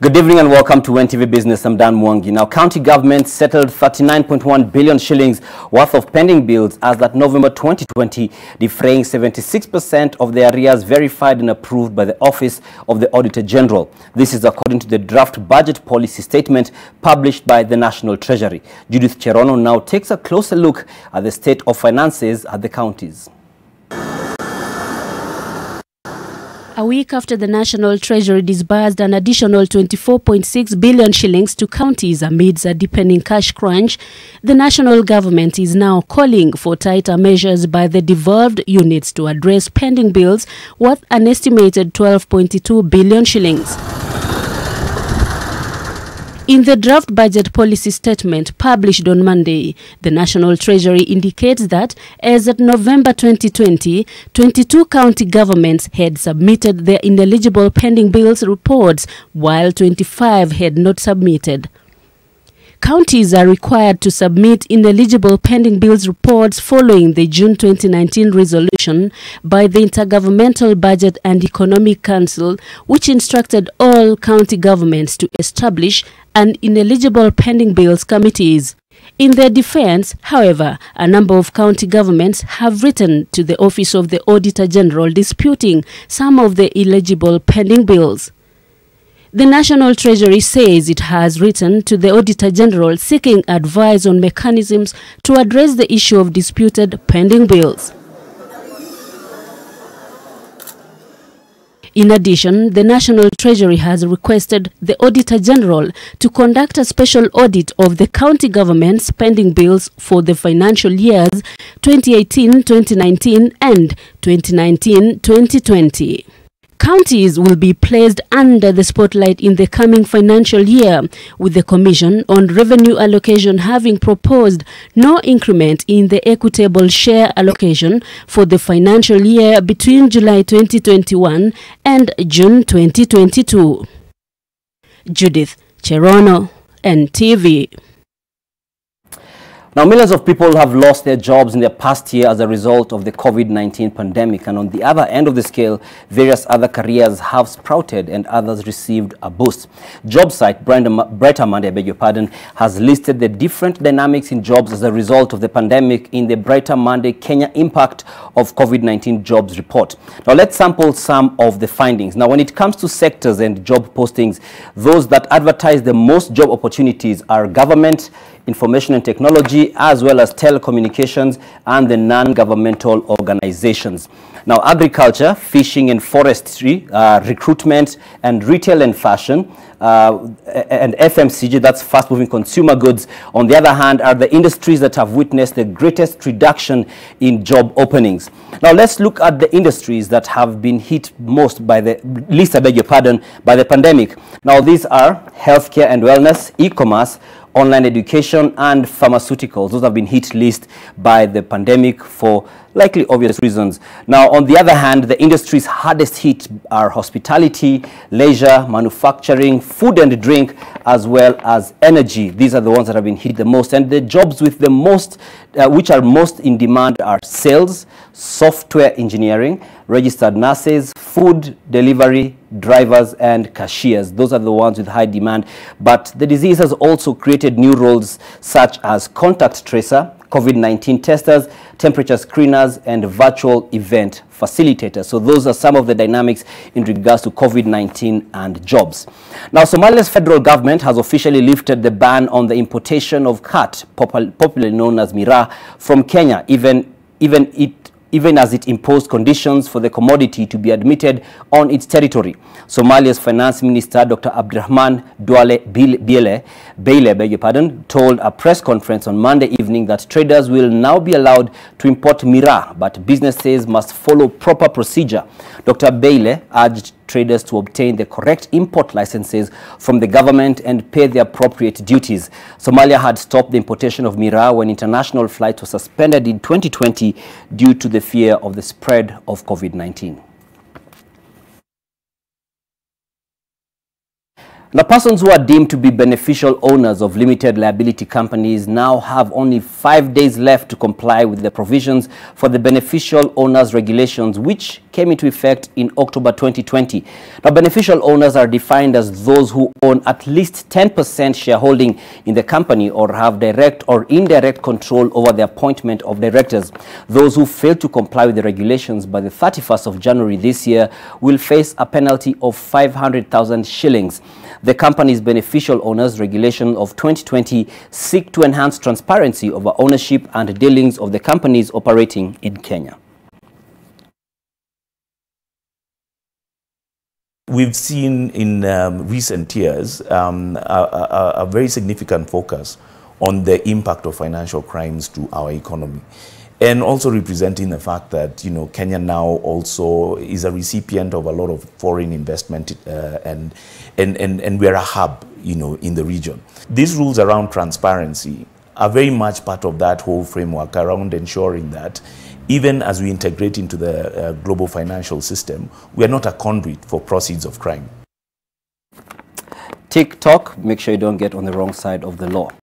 Good evening and welcome to NTV Business. I'm Dan Mwangi. Now, county government settled 39.1 billion shillings worth of pending bills as at November 2020, defraying 76% of the arrears verified and approved by the Office of the Auditor General. This is according to the draft budget policy statement published by the National Treasury. Judith Cherono now takes a closer look at the state of finances at the counties. A week after the National Treasury disbursed an additional 24.6 billion shillings to counties amidst a deepening cash crunch, the national government is now calling for tighter measures by the devolved units to address pending bills worth an estimated 12.2 billion shillings. In the draft budget policy statement published on Monday, the National Treasury indicates that as at November 2020, 22 county governments had submitted their ineligible pending bills reports, while 25 had not submitted. Counties are required to submit ineligible pending bills reports following the June 2019 resolution by the Intergovernmental Budget and Economic Council, which instructed all county governments to establish an ineligible pending bills committees. In their defense, however, a number of county governments have written to the Office of the Auditor General disputing some of the illegible pending bills. The National Treasury says it has written to the Auditor General seeking advice on mechanisms to address the issue of disputed pending bills. In addition, the National Treasury has requested the Auditor General to conduct a special audit of the county government's pending bills for the financial years 2018-2019 and 2019-2020. Counties will be placed under the spotlight in the coming financial year, with the Commission on Revenue Allocation having proposed no increment in the equitable share allocation for the financial year between July 2021 and June 2022. Judith Cherono, NTV. Now, millions of people have lost their jobs in the past year as a result of the Covid-19 pandemic, and on the other end of the scale, various other careers have sprouted and others received a boost. Job site Brighter Monday, has listed the different dynamics in jobs as a result of the pandemic in the Brighter Monday Kenya Impact of Covid-19 Jobs report. Now, let's sample some of the findings. Now, when it comes to sectors and job postings, those that advertise the most job opportunities are government, information and technology, as well as telecommunications and the non-governmental organizations. Now, agriculture, fishing and forestry, recruitment and retail and fashion, and FMCG, that's fast-moving consumer goods, on the other hand, are the industries that have witnessed the greatest reduction in job openings. Now, let's look at the industries that have been hit most by the by the pandemic. Now, these are healthcare and wellness, e-commerce, online education and pharmaceuticals. Those have been hit least by the pandemic for likely obvious reasons. Now, on the other hand, the industries hardest hit are hospitality, leisure, manufacturing, food and drink, as well as energy. These are the ones that have been hit the most. And the jobs with the most, which are most in demand are sales, software engineering, registered nurses, food delivery, drivers and cashiers. Those are the ones with high demand. But the disease has also created new roles such as contact tracer, COVID-19 testers, temperature screeners, and virtual event facilitators. So those are some of the dynamics in regards to COVID-19 and jobs. Now, Somalia's federal government has officially lifted the ban on the importation of khat, popularly known as miraa, from Kenya, even as it imposed conditions for the commodity to be admitted on its territory. Somalia's Finance Minister, Dr. Abdirahman Duale Bayle, told a press conference on Monday evening that traders will now be allowed to import miraa, but businesses must follow proper procedure. Dr. Bayle urged traders to obtain the correct import licenses from the government and pay the appropriate duties. Somalia had stopped the importation of miraa when international flights were suspended in 2020 due to the fear of the spread of COVID-19. Now, persons who are deemed to be beneficial owners of limited liability companies now have only 5 days left to comply with the provisions for the beneficial owners regulations, which came into effect in October 2020. Now, beneficial owners are defined as those who own at least 10% shareholding in the company or have direct or indirect control over the appointment of directors. Those who fail to comply with the regulations by the 31st of January this year will face a penalty of 500,000 shillings. The company's beneficial owners regulation of 2020 seek to enhance transparency over ownership and dealings of the companies operating in Kenya. We've seen in recent years a very significant focus on the impact of financial crimes to our economy, and also representing the fact that, you know, Kenya now also is a recipient of a lot of foreign investment and we're a hub, you know, in the region. These rules around transparency are very much part of that whole framework around ensuring that even as we integrate into the global financial system, we are not a conduit for proceeds of crime. TikTok, make sure you don't get on the wrong side of the law.